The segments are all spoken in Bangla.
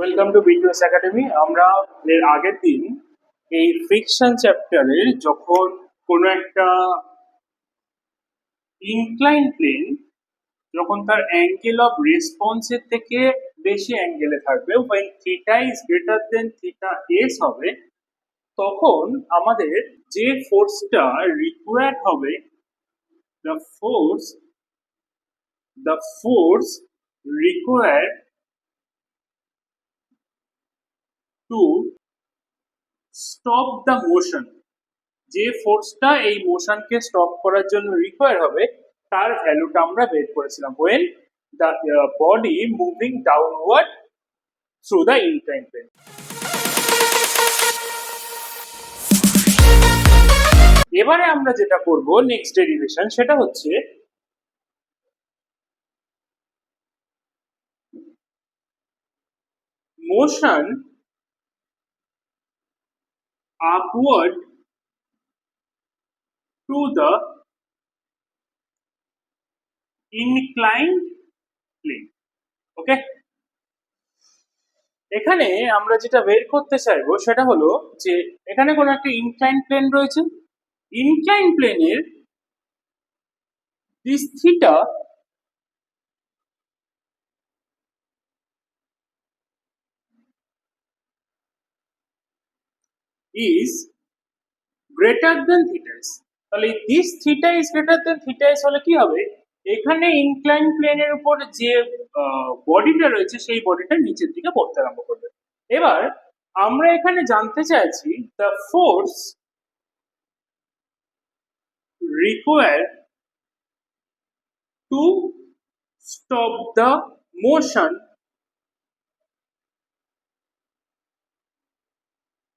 Welcome to BTS academy. আমরা এর আগের দিন এই ফ্রিকশন চ্যাপ্টারের যখন কোনো একটা ইনক্লাইন প্লেন যখন তার অ্যাঙ্গেল অফ রেসপন্সের থেকে বেশি অ্যাঙ্গেলে থাকবে, when theta is greater than theta S হবে, তখন আমাদের যে ফোর্সটা রিকোয়ার্ড হবে, the force required to stop the motion, যে ফোর্সটা এই মোশনকে স্টপ করার জন্য রিকোয়ার হবে তার ভ্যালুটা আমরা বের করেছিলাম when the body moving downward through the inclined plane। এবারে আমরা যেটা করব নেক্সট ডেরিভেশন, সেটা হচ্ছে motion upward to the inclined plane। ওকে, এখানে আমরা যেটা বের করতে চাইবো সেটা হলো যে এখানে কোনো একটা ইনক্লাইন প্লেন রয়েছে, ইনক্লাইন প্লেনের this theta is greater than theta s। তাহলে this theta is greater than theta s হলে কি হবে, এখানে ইনক্লাইন প্লেনের উপর যে বডিটা রয়েছে সেই বডিটা নিচের দিকে পড়তে আরম্ভ করবে। এবার আমরা এখানে জানতে চাইছি the force required to stop the motion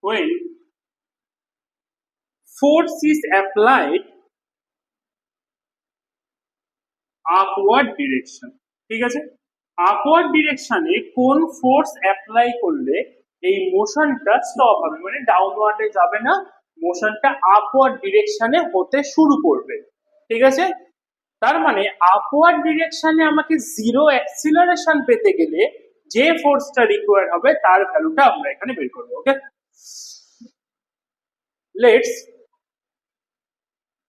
when force is applied upward direction. ঠিক আছে, আপওয়ার্ড ডিরেকশনে কোন ফোর্স অ্যাপ্লাই করলে এই মোশনটা স্টপ হবে, মানে ডাউনওয়ার্ডে যাবে না, মোশনটা আপওয়ার্ড ডিরেকশনে হতে শুরু করবে। ঠিক আছে, তার মানে আপওয়ার্ড ডিরেকশনে আমাকে জিরো অ্যাক্সিলারেশন পেতে গেলে যে ফোর্সটা রিকোয়ার্ড হবে তার ভ্যালুটা আমরা এখানে বের করব। ওকে, লেটস,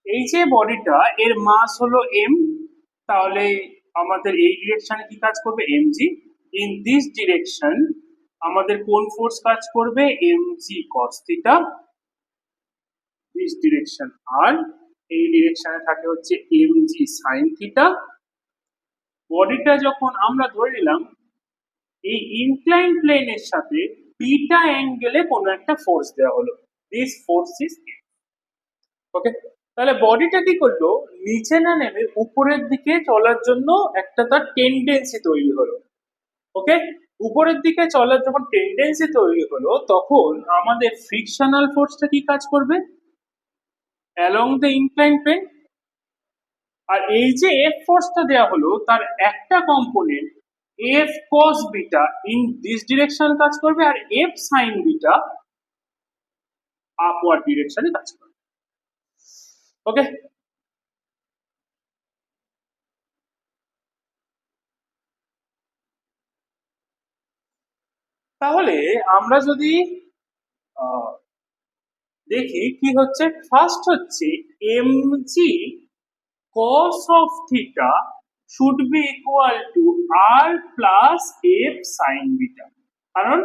এই যে বডিটা এর মাস হলো m, তাহলে আমাদের এই ডিরেকশনে কি কাজ করবে, mg। ইন দিস ডিরেকশন আমাদের কোন ফোর্স কাজ করবে, mg cos theta. This direction আর এই ডিরেকশনে থাকে হচ্ছে mg sin থিটা। বডিটা যখন আমরা ধরে নিলাম এই ইনক্লাইন প্লেনের সাথে বিটা অ্যাঙ্গেলে কোনো একটা ফোর্স দেওয়া হলো, দিস ফোর্স ইজ ওকে। তাহলে বডিটা কি করলো, নিচে না নেমে উপরের দিকে চলার জন্য একটা তার টেন্ডেন্সি তৈরি হলো। ওকে, উপরের দিকে চলার যখন টেন্ডেন্সি তৈরি হলো তখন আমাদের ফ্রিকশনাল ফোর্সটা কি কাজ করবে, অ্যালং দ্য ইনক্লাইন প্লেন। আর এই যে এফ ফোর্সটা দেওয়া হলো তার একটা component F cos beta in this direction কাজ করবে, আর এফ সাইন বিটা আপওয়ার্ড ডিরেকশনে কাজ করবে। ওকে, তাহলে আমরা যদি দেখি কি হচ্ছে, ফার্স্ট হচ্ছে mg cos of theta should be equal to r plus f sin beta, কারণ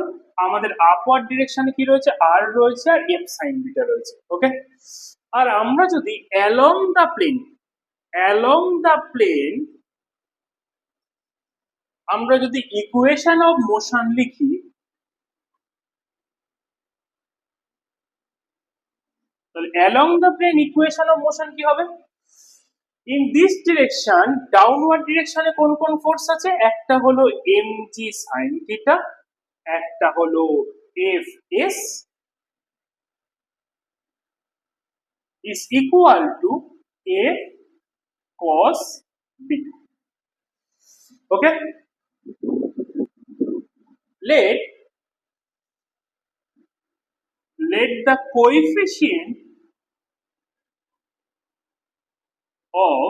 আমাদের আপওয়ার্ড ডিরেকশনে কি রয়েছে, r রয়েছে আর f sin beta রয়েছে। ওকে, আর আমরা যদি along the plane আমরা যদি ইকুয়েশন অফ মোশন লিখি, তাহলে along the plane equation of motion কি হবে, ইন দিস ডিরেকশন ডাউনওয়ার্ড ডিরেকশনে কোন কোন ফোর্স আছে, একটা হলো mg sin থিটা, একটা হলো fs is equal to f cos beta। okay, let the coefficient of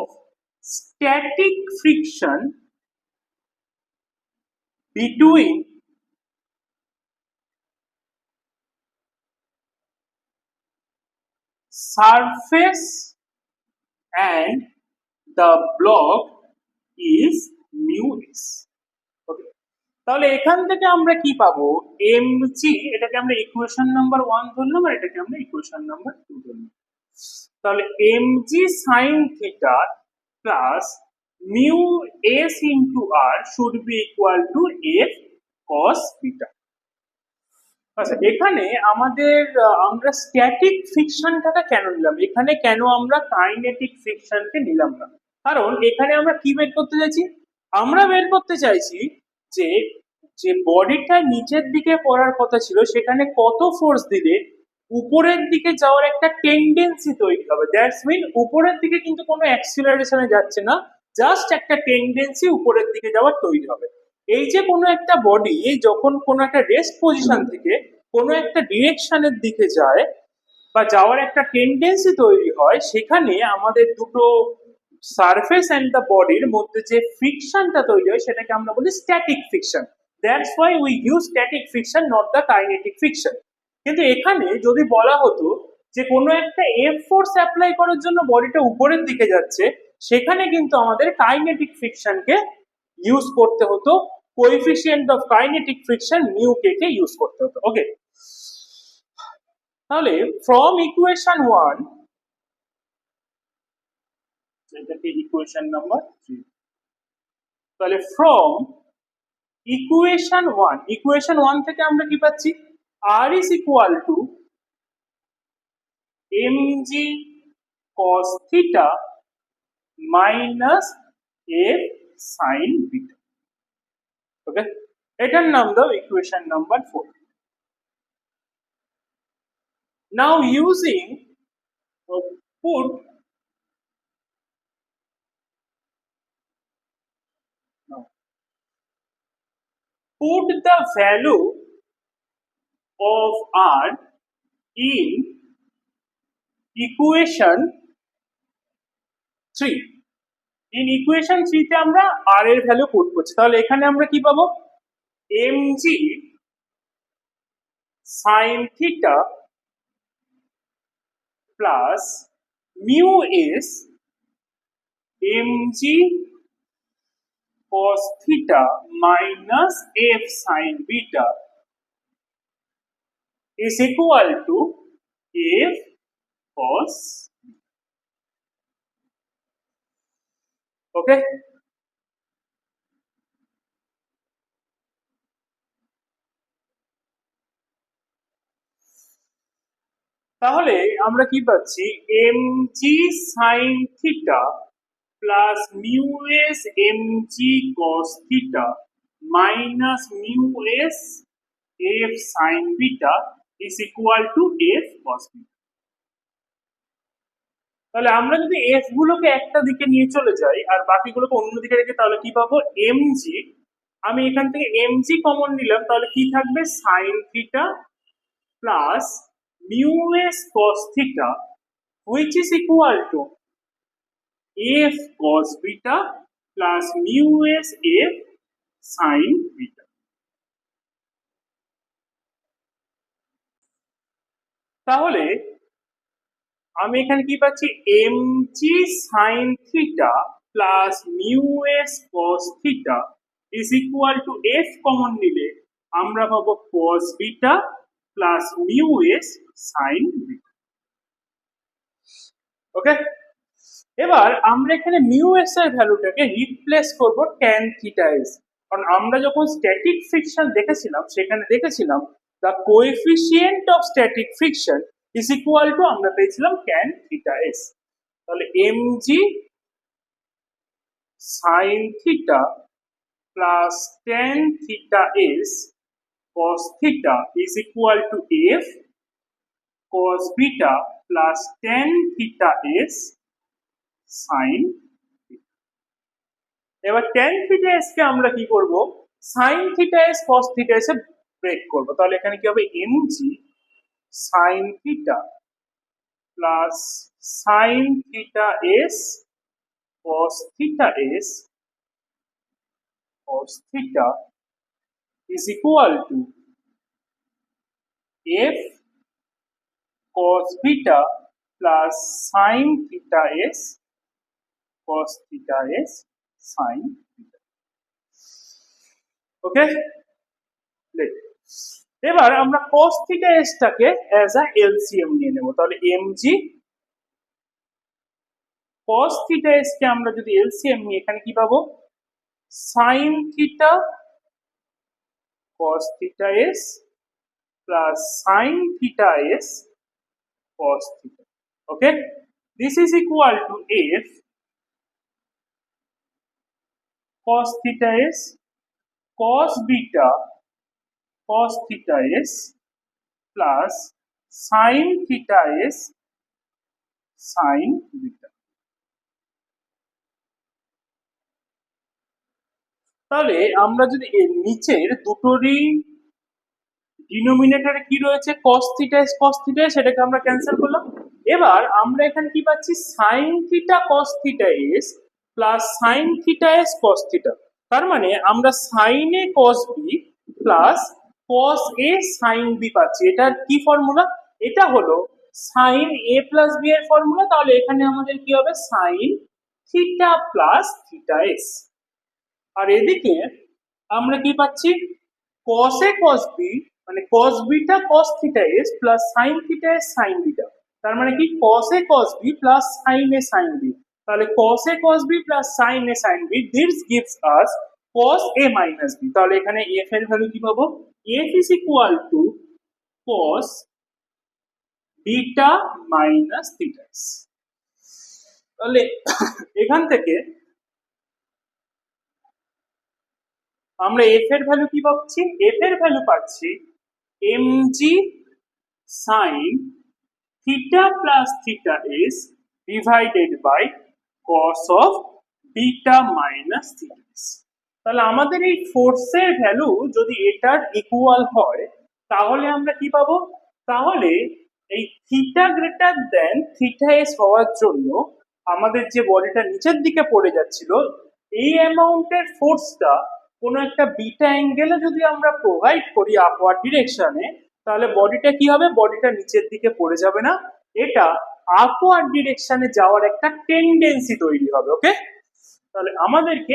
static friction between surface and the block is mu s. ওকে, তাহলে এখান থেকে আমরা কি পাবো, mg, এটাকে আমরা ইকুয়েশন নাম্বার 1 ধরলাম আর এটাকে আমরা ইকুয়েশন নাম্বার 2 ধরলাম। তাহলে mg sin theta plus mu s into r should be equal to f cos theta। আচ্ছা, এখানে আমাদের আমরা স্ট্যাটিক ফ্রিকশনটাকে কেন নিলাম, এখানে কেন আমরা কাইনেটিক ফ্রিকশনকে নিলাম না? কারণ এখানে আমরা কি বের করতে চাইছি, আমরা বের করতে চাইছি যে যে বডিটা নিচের দিকে পড়ার কথা ছিল সেখানে কত ফোর্স দিলে উপরের দিকে যাওয়ার একটা টেন্ডেন্সি তৈরি হবে। দ্যাটস মিন উপরের দিকে কিন্তু কোনো অ্যাক্সিলারেশনে যাচ্ছে না, জাস্ট একটা টেন্ডেন্সি উপরের দিকে যাওয়ার তৈরি হবে। এই যে কোনো একটা বডি যখন কোনো একটা রেস্ট পজিশন থেকে কোনো একটা ডিরেকশনের দিকে যায় বা যাওয়ার একটা টেন্ডেন্সি তৈরি হয়, সেখানে আমাদের দুটো সারফেস এন্ড দ্য বডির মধ্যে যে ফ্রিকশনটা তৈরি হয় সেটাকে আমরা বলি static friction. That's why we use static friction, not the kinetic friction. কিন্তু এখানে যদি বলা হতো যে কোনো একটা এফ ফোর্স অ্যাপ্লাই করার জন্য বডিটা উপরের দিকে যাচ্ছে, সেখানে কিন্তু আমাদের কাইনেটিক ফ্রিকশনকে ইউজ করতে হতো, coefficient of kinetic friction mu K K use করতে হতো। ওকে, তাহলে ফ্রম ইকুয়েশন 1, এটাকে ইকুয়েশন নাম্বার 3, তাহলে ফ্রম ইকুয়েশন 1 থেকে আমরা কি পাচ্ছি, r is equal to mg cos theta minus f sin beta। ওকে, এটার নাম দাও equation number 4। Now using put the value of r in equation 3। in equation 3 তে আমরা r এর ভ্যালু পুট করছি। তাহলে এখানে আমরা কি পাবো, mg sin theta plus mu s mg cos theta minus f sin beta is equal to f cos। ওকে, তাহলে আমরা কি পাচ্ছি, mg sin theta plus mu s mg cos theta minus mu s f sin beta is equal to f cos beta। তাহলে আমরা যদি f গুলোকে একটা দিকে নিয়ে চলে যাই আর বাকিগুলোকে অন্য দিকে রেখে, তাহলে কি পাবো, mg, আমি এখান থেকে mg কমন নিলাম, তাহলে কি থাকবে, sin theta plus mu s cos theta which is equal to f cos beta plus mu s f sin beta। তাহলে আমি এখানে কি পাচ্ছি, mg sin theta plus mu s cos theta is equal to f common নিলে আমরা পাবো cos beta plus mu s sin beta। ওকে, এবার আমরা এখানে মিউ এস এর ভ্যালুটাকে রিপ্লেস করব tan থিটা এস, কারণ আমরা যখন স্ট্যাটিক ফ্রিকশন দেখেছিলাম সেখানে দেখেছিলাম the coefficient of static friction is equal to, আমরা পেয়েছিলাম tan থিটা এস। তাহলে mg sin theta plus tan theta s cos theta is equal to f cos beta plus tan theta s sin। এবার tan theta s কে আমরা কি করব, sin theta s cos theta s এ ব্রেক করব। তাহলে এখানে কি হবে, mg sin theta plus sin theta s cos theta s cos theta is equal to f cos beta plus sine theta s cos theta s sine theta. Okay, এবার আমরা cos থিটা এস টাকে অ্যাজ আ এলসিএম নিয়ে নেব। তাহলে mg cos থিটা এস কে আমরা যদি এলসিএম নিই, এখানে কি পাবো? sin theta cos theta s plus sin theta s cos theta. Okay, this is equal to f cos theta s cos beta cos theta s plus sin theta s sin beta। তাহলে আমরা যদি এর নিচের দুটোরই ডিনোমিনেটরে কি রয়েছে cos theta s cos theta s, সেটাকে আমরা ক্যান্সেল করলাম। এবার আমরা এখানে কি পাচ্ছি? sin theta cos theta s plus sin theta s cos theta। তার মানে আমরা sin a cos b plus cos a sin b পাচ্ছি। এটার কি ফর্মুলা? এটা হলো sin a প্লাস b এর ফর্মুলা। তাহলে এখানে আমাদের কি হবে? sin theta plus theta s। আর এদিকে আমরা কি পাচ্ছি? cos a cos b মানে cos beta cos theta s plus sin theta s sin beta। তার মানে কি? cos a cos b plus sin a sin b। তাহলে cos a cos b plus sin a sin b, this gives us cos a minus b। তাহলে এখানে f এর ভ্যালু কি পাবো? f is equal to cos beta minus theta s। তাহলে এখান থেকে আমরা f এর ভ্যালু কি পাচ্ছি? f এর ভ্যালু পাচ্ছি mg sin theta plus theta s divided by cos of beta minus theta s। তাহলে আমাদের এই ফোর্সের ভ্যালু যদি এটার ইকুয়াল হয়, তাহলে আমরা কি পাবো? তাহলে এই theta greater than theta S হওয়ার জন্য আমাদের যে বডিটা নিচের দিকে পড়ে যাচ্ছিল, এই অ্যামাউন্টের ফোর্সটা কোনো একটা বিটা অ্যাঙ্গেলে যদি আমরা প্রোভাইড করি আপওয়ার্ড ডিরেকশনে, তাহলে বডিটা কি হবে? বডিটা নিচের দিকে পড়ে যাবে না, এটা আপওয়ার্ড ডিরেকশনে যাওয়ার একটা টেন্ডেন্সি তৈরি হবে। ওকে, তাহলে আমাদেরকে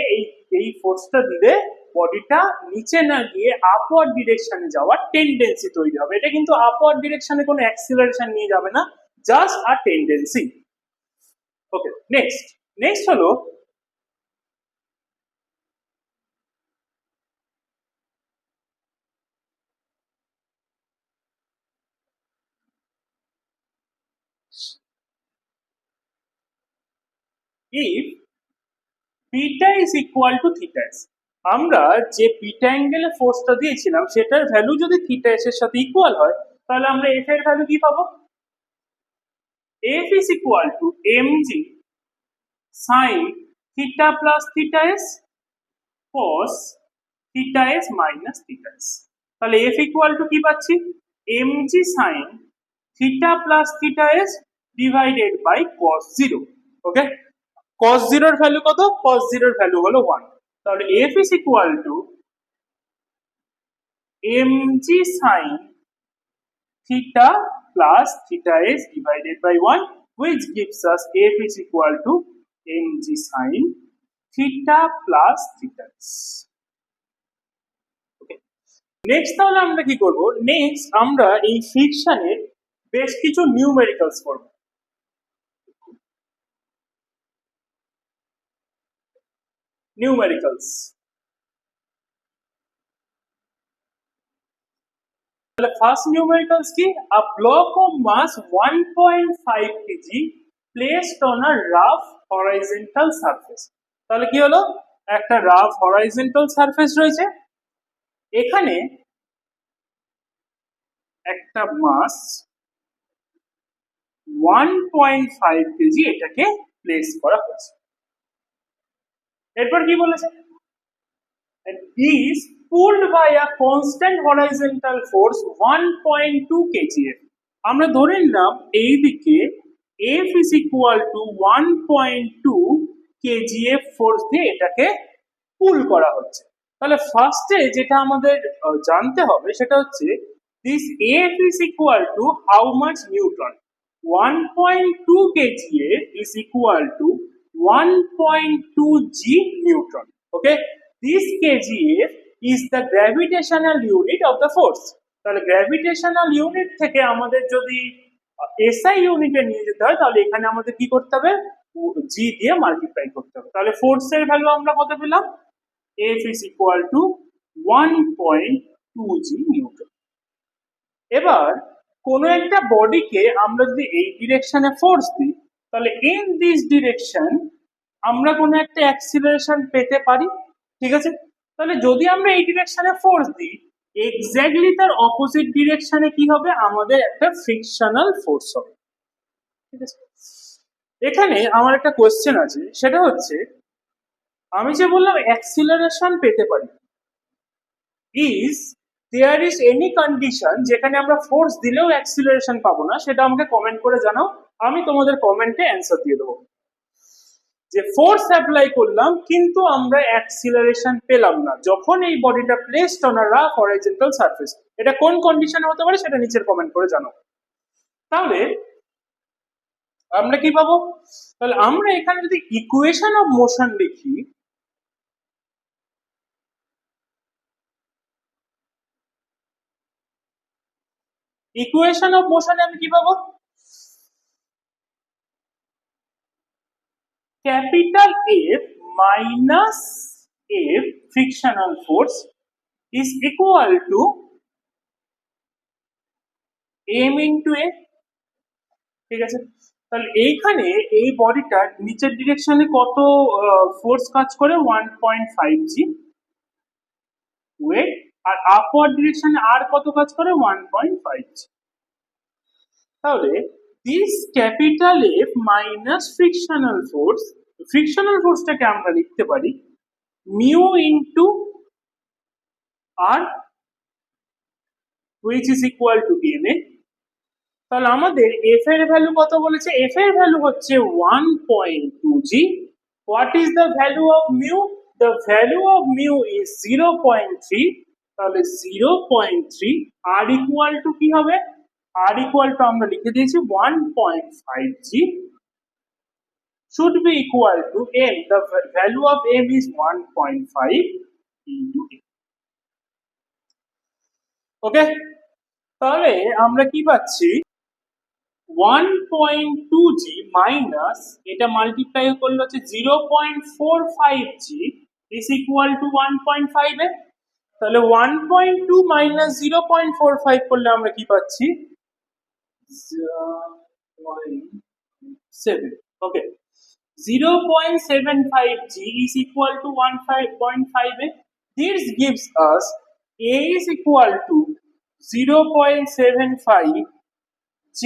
এই ফোর্সটা দিলে বডিটা নিচে না গিয়ে আপওয়ার্ড ডিরেকশনে যাওয়ার টেন্ডেন্সি তৈরি হবে। এটা কিন্তু আপওয়ার্ড ডিরেকশনে কোনো অ্যাক্সিলারেশন নিয়ে যাবে না, জাস্ট আ টেন্ডেন্সি। ওকে, নেক্সট হলো if beta is equal to theta s। আমরা যে বিটা অ্যাঙ্গেলে ফোর্সটা দিয়েছিলাম সেটার ভ্যালু যদি থিটা এস এর সাথে ইকুয়াল হয়, তাহলে আমরা এফ এর ভ্যালু কি পাবো? f is equal to mg sin theta plus theta s cos theta s minus theta s। তাহলে f equal to কি পাচ্ছি? mg sin theta plus theta s divided by cos 0। Okay, cos 0 এর ভ্যালু কত? cos 0 এর ভ্যালু হলো 1। তাহলে f is equal to mg sin theta plus theta s divided by 1, which gives us f is equal to mg sin theta plus theta s। Next তাহলে আমরা কি করব? নেক্সট আমরা এই ফ্রিকশনের বেশ কিছু নিউমেরিক্যালস করব। নিউমেরিক্যালস, তাহলে ফার্স্ট নিউমেরিক্যালস কি? A block of mass 1.5 kg placed on a rough horizontal surface. তাহলে কি হলো? একটা রাফ হরাইজন্টাল সারফেস রয়েছে, এখানে একটা মাস 1.5 কেজি এটাকে প্লেস করা হয়েছে। এরপর কি বলেছে? is pulled by a constant horizontal force 1.2 kgf। আমরা ধরে নিলাম এই দিকে f is equal to 1.2 kgf force দিয়ে এটাকে পুল করা হচ্ছে। তাহলে ফার্স্টে যেটা আমাদের জানতে হবে সেটা হচ্ছে this f is equal to how much Newton. 1.2 kgf is equal to 1.2 g Newton. Okay, this kgf is the gravitational unit of the force. তাহলে গ্র্যাভিটেশনাল ইউনিট থেকে আমাদের যদি এসআই ইউনিটে নিয়ে যেতে হয় তাহলে এখানে আমাদের কি করতে হবে, জি দিয়ে মাল্টিপ্লাই করতে হবে। তাহলে ফোর্সের ভ্যালু আমরা কত পেলাম, F is equal to 1.2 g Newton. এবার কোন একটা বডিকে আমরা যদি এই ডিরেকশনে ফোর্স দিই তাহলে ইন দিস ডিরেকশন আমরা কোনো একটা অ্যাক্সিলারেশন পেতে পারি, ঠিক আছে। তাহলে যদি আমরা এই ডিরেকশনে ফোর্স দিই এক্স্যাক্টলি তার অপোজিট ডিরেকশনে কি হবে, আমাদের একটা ফ্রিকশনাল ফোর্স হবে, ঠিক আছে। এখানে আমার একটা কোয়েশ্চেন আছে, সেটা হচ্ছে আমি যে বললাম অ্যাক্সিলারেশন পেতে পারি, is there is any condition যেখানে আমরা ফোর্স দিলেও অ্যাক্সিলারেশন পাবো না, সেটা আমাকে কমেন্ট করে জানাও, আমি তোমাদের কমেন্টে অ্যান্সার দিয়ে দেবো। যে ফোর্স অ্যাপ্লাই করলাম কিন্তু আমরা অ্যাক্সিলারেশন পেলাম না যখন এই বডিটা placed on a rough horizontal surface, এটা কোন কন্ডিশনে হতে পারে সেটা নিচের কমেন্ট করে জানাও। তাহলে আমরা কি পাবো, তাহলে আমরা এখানে যদি ইকুয়েশন অফ মোশন লিখি, ইকুয়েশন অফ মোশনে আমি কি পাবো, capital F minus F frictional force is equal to m into a, ঠিক আছে। তাহলে এইখানে এই বডিটার নিচের ডিরেকশনে কত ফোর্স কাজ করে, 1.5 g ওয়েট, আর আপওয়ার্ড ডিরেকশনে আর কত কাজ করে, 1.5 g। তাহলে this capital F minus frictional force, frictional ফোর্সটাকে আমরা লিখতে পারি mu into R which is equal to ma। তাহলে আমাদের f এর ভ্যালু কত বলেছে, f এর ভ্যালু হচ্ছে 1.2 g। What is the value of mu, the value of mu is 0.3। তাহলে 0.3 আর ইকুয়াল টু কি হবে, আর ইকুয়াল টু আমরা লিখে দিয়েছি 1.5 g should be equal to m, the value of m is 1.5 into m। ওকে, তাহলে আমরা কি পাচ্ছি, 1.2 g মাইনাস এটা মাল্টিপ্লাই করলে হচ্ছে 0.45 g is equal to 1.5 এ। তাহলে 1.2 মাইনাস 0.45 করলে আমরা কি পাচ্ছি, 0.7। ওকে, 0.75 g is equal to 1.5 a। This gives us a is equal to 0.75 g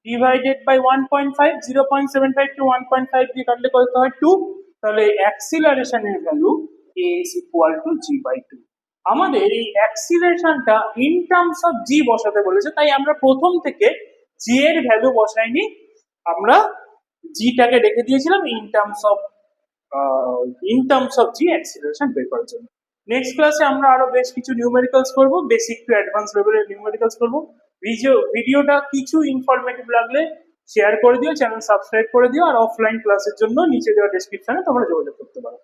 divided by 1.5, 0.75 to 1.5 দিয়ে কাটলে কত হয় 2। তাহলে অ্যাক্সিলারেশনের value a is equal to g by 2। আমাদের এই অ্যাক্সিলারেশনটা ইন টার্মস অফ g বসাতে বলেছে, তাই আমরা প্রথম থেকে g এর ভ্যালু বসাইনি, আমরা g টাকে রেখে দিয়েছিলাম in terms of g acceleration বের করার জন্য। নেক্সট ক্লাসে আমরা আরো বেশ কিছু নিউমেরিক্যালস করব, বেসিক টু অ্যাডভান্স লেভেলের নিউমেরিক্যালস করব। ভিডিওটা কিছু ইনফরমেটিভ লাগলে শেয়ার করে দিও, চ্যানেল সাবস্ক্রাইব করে দিও, আর অফলাইন ক্লাসের জন্য নিচে দেওয়া ডেসক্রিপশনে তোমরা যোগাযোগ করতে পারো।